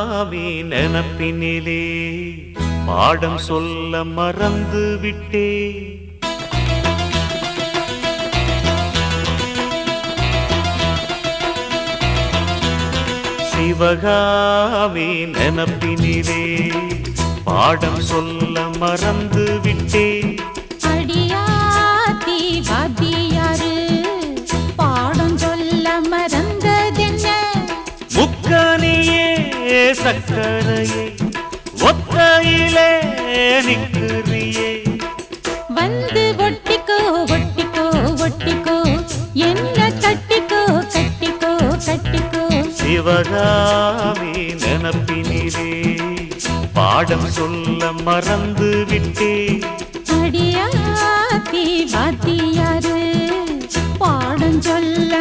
நினப்பினிலே பாடம் சொல்ல மறந்து விட்டே. சிவகாமி நினப்பினிலே பாடம் சொல்ல மறந்து விட்டே. அடியாத்தி வாத்தியாரு பாடம் சொல்ல மறந்ததென்ன? முக்கனியே சக்கரையே ஒத்தையிலே நிற்கிறியே. வந்து ஒட்டிக்கோ ஒட்டிக்கோ ஒட்டிக்கோ என்ன கட்டிக்கோ கட்டிக்கோ கட்டிக்கோ. சிவகாமி நினப்பினிலே பாடம் சொல்ல மறந்து விட்டே. அடியாத்தி வாத்தியாரு பாடம் சொல்ல